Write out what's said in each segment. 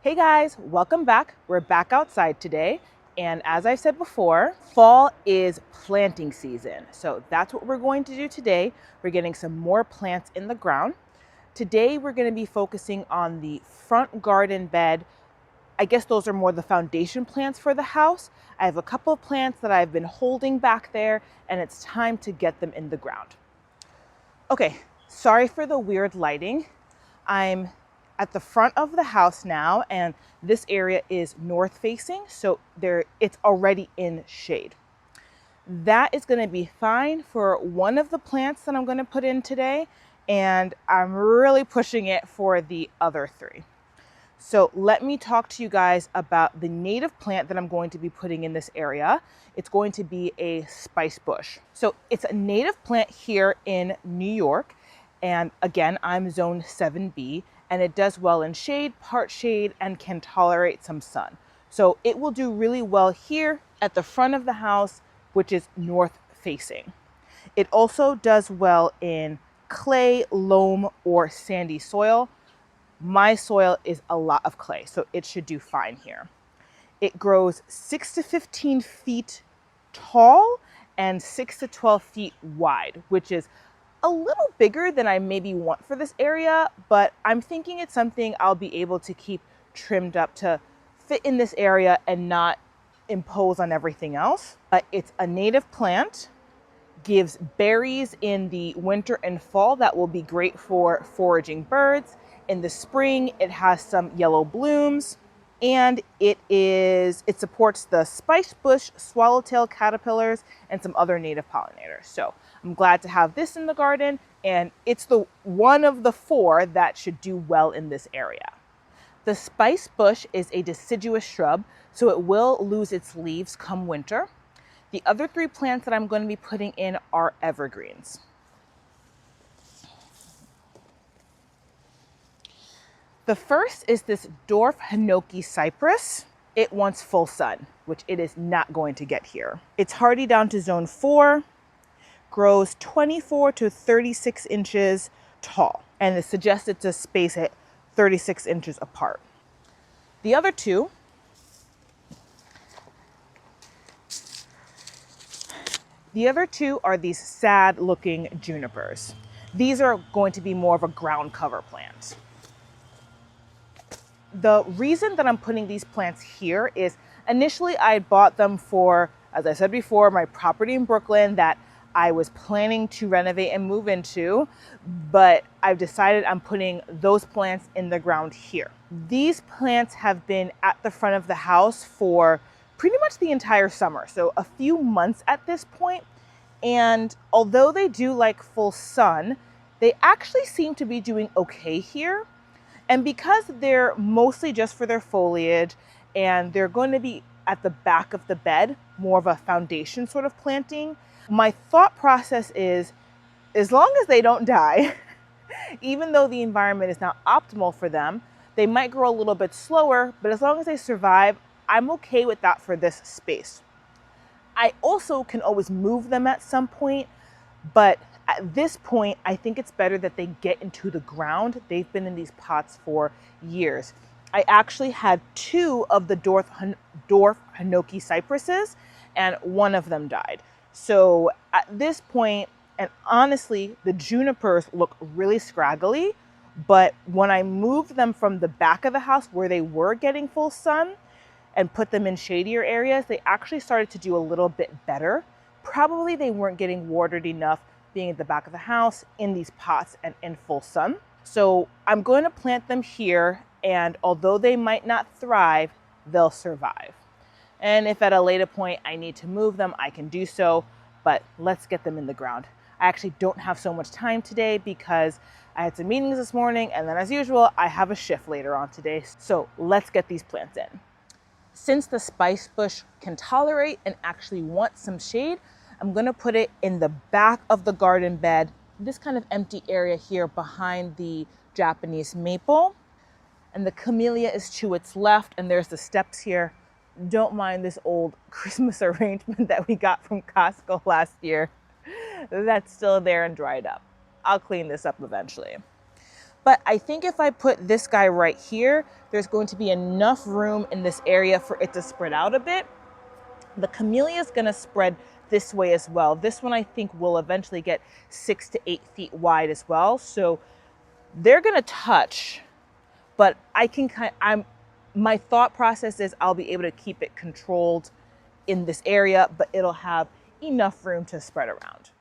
Hey guys, welcome back. We're back outside today. And as I've said before, fall is planting season. So that's what we're going to do today. We're getting some more plants in the ground. Today, we're going to be focusing on the front garden bed. I guess those are more the foundation plants for the house. I have a couple of plants that I've been holding back there, and it's time to get them in the ground. Okay, sorry for the weird lighting. I'm at the front of the house now, and this area is north facing, so it's already in shade. That is going to be fine for one of the plants that I'm going to put in today, and I'm really pushing it for the other three. So let me talk to you guys about the native plant that I'm going to be putting in this area. It's going to be a spicebush. So it's a native plant here in New York. And again, I'm zone 7B, and it does well in shade, part shade, and can tolerate some sun. So it will do really well here at the front of the house, which is north facing. It also does well in clay, loam, or sandy soil. My soil is a lot of clay, so it should do fine here. It grows 6 to 15 feet tall and 6 to 12 feet wide, which is a little bigger than I maybe want for this area, but I'm thinking it's something I'll be able to keep trimmed up to fit in this area and not impose on everything else. But it's a native plant, gives berries in the winter and fall that will be great for foraging birds. In the spring, it has some yellow blooms, and it supports the spicebush, swallowtail caterpillars, and some other native pollinators. So I'm glad to have this in the garden, and it's the one of the four that should do well in this area. The spicebush is a deciduous shrub, so it will lose its leaves come winter. The other three plants that I'm going to be putting in are evergreens. The first is this dwarf hinoki cypress. It wants full sun, which it is not going to get here. It's hardy down to zone 4, grows 24 to 36 inches tall, and is suggested to space it 36 inches apart. The other two are these sad looking junipers. These are going to be more of a ground cover plant. The reason that I'm putting these plants here is initially I bought them for, as I said before, my property in Brooklyn that I was planning to renovate and move into, but I've decided I'm putting those plants in the ground here. These plants have been at the front of the house for pretty much the entire summer, so a few months at this point. And although they do like full sun, they actually seem to be doing okay here. And because they're mostly just for their foliage and they're going to be at the back of the bed, more of a foundation sort of planting, my thought process is, as long as they don't die, even though the environment is not optimal for them, they might grow a little bit slower, but as long as they survive, I'm okay with that for this space. I also can always move them at some point, but at this point, I think it's better that they get into the ground. They've been in these pots for years. I actually had 2 of the dwarf hinoki cypresses, and one of them died. So at this point, and honestly, the junipers look really scraggly, but when I moved them from the back of the house where they were getting full sun and put them in shadier areas, they actually started to do a little bit better. Probably they weren't getting watered enough being at the back of the house in these pots and in full sun. So I'm going to plant them here, and although they might not thrive, they'll survive. And if at a later point I need to move them, I can do so, but let's get them in the ground. I actually don't have so much time today because I had some meetings this morning, and then as usual, I have a shift later on today. So let's get these plants in. Since the spicebush can tolerate and actually want some shade, I'm going to put it in the back of the garden bed, this kind of empty area here behind the Japanese maple. And the camellia is to its left, and there's the steps here. Don't mind this old Christmas arrangement that we got from Costco last year. That's still there and dried up. I'll clean this up eventually. But I think if I put this guy right here, there's going to be enough room in this area for it to spread out a bit. The camellia is going to spread this way as well. This one I think will eventually get 6 to 8 feet wide as well. So they're going to touch, but my thought process is I'll be able to keep it controlled in this area, but it'll have enough room to spread around.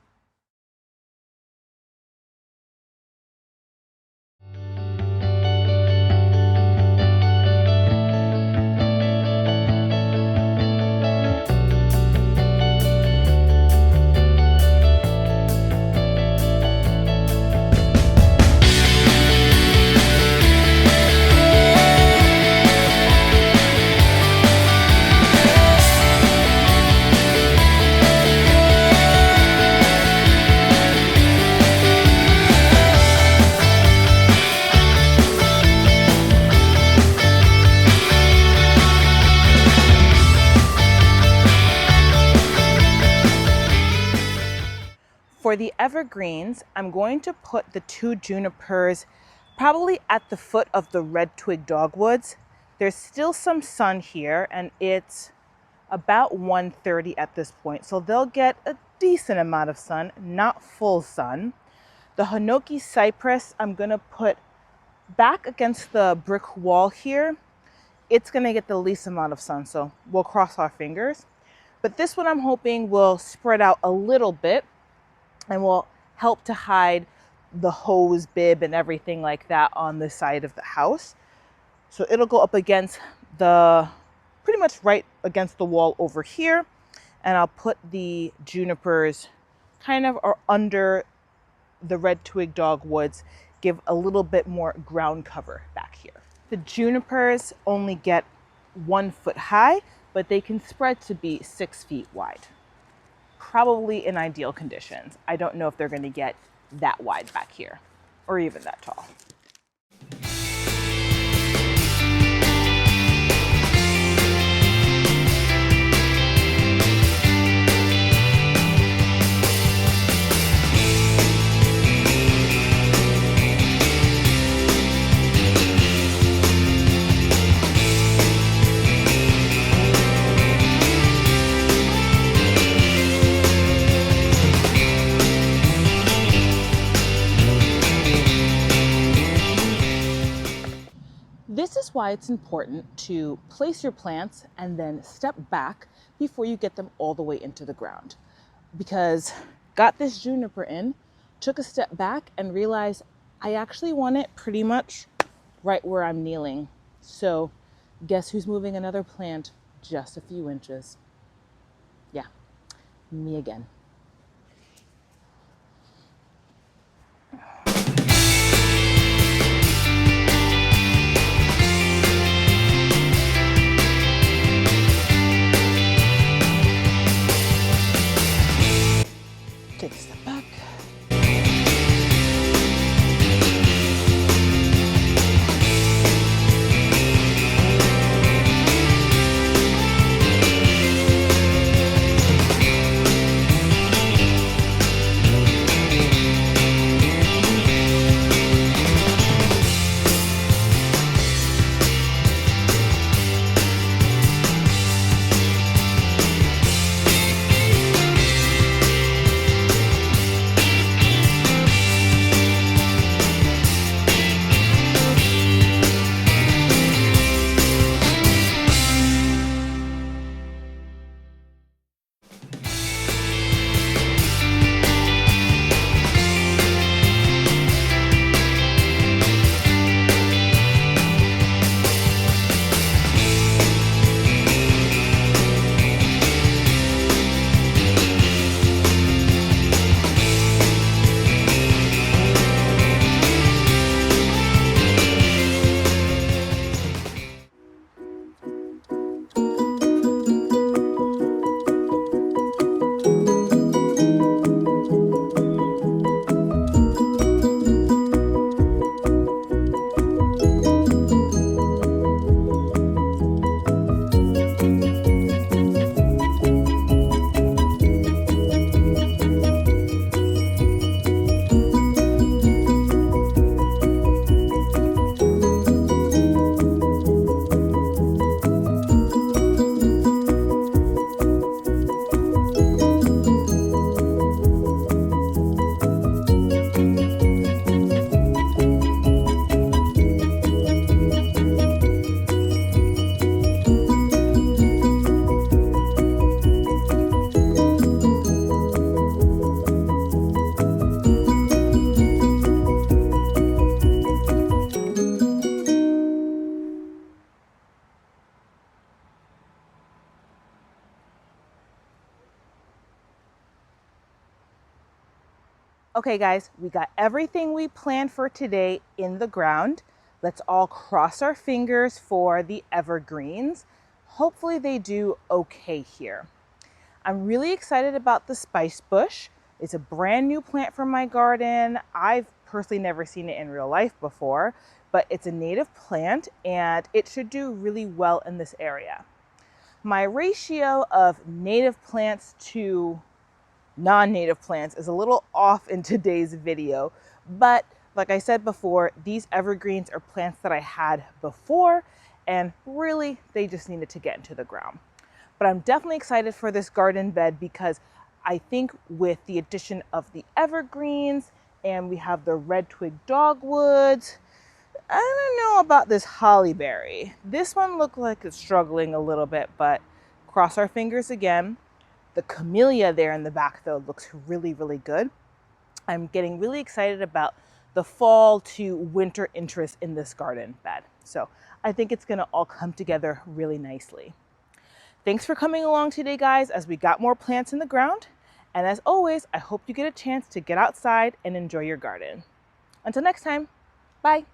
For the evergreens, I'm going to put the 2 junipers probably at the foot of the red twig dogwoods. There's still some sun here and it's about 1:30 at this point, so they'll get a decent amount of sun, not full sun. The hinoki cypress I'm gonna put back against the brick wall here. It's gonna get the least amount of sun, so we'll cross our fingers. But this one I'm hoping will spread out a little bit and will help to hide the hose bib and everything like that on the side of the house. So it'll go up against pretty much right against the wall over here. And I'll put the junipers kind of under the red twig dogwoods, give a little bit more ground cover back here. The junipers only get 1 foot high, but they can spread to be 6 feet wide. Probably in ideal conditions. I don't know if they're going to get that wide back here or even that tall. This is why it's important to place your plants and then step back before you get them all the way into the ground. Because got this juniper in, took a step back and realized I actually want it pretty much right where I'm kneeling. So guess who's moving another plant just a few inches? Yeah, me again. Take a step back. Okay guys, we got everything we planned for today in the ground. Let's all cross our fingers for the evergreens. Hopefully they do okay here. I'm really excited about the spice bush. It's a brand new plant for my garden. I've personally never seen it in real life before, but it's a native plant and it should do really well in this area. My ratio of native plants to non-native plants is a little off in today's video, but like I said before, these evergreens are plants that I had before and really they just needed to get into the ground. But I'm definitely excited for this garden bed because I think with the addition of the evergreens and we have the red twig dogwoods, I don't know about this hollyberry. This one looked like it's struggling a little bit, but cross our fingers again. The camellia there in the back though looks really, really good. I'm getting really excited about the fall to winter interest in this garden bed. So I think it's gonna all come together really nicely. Thanks for coming along today, guys, as we got more plants in the ground. And as always, I hope you get a chance to get outside and enjoy your garden. Until next time, bye.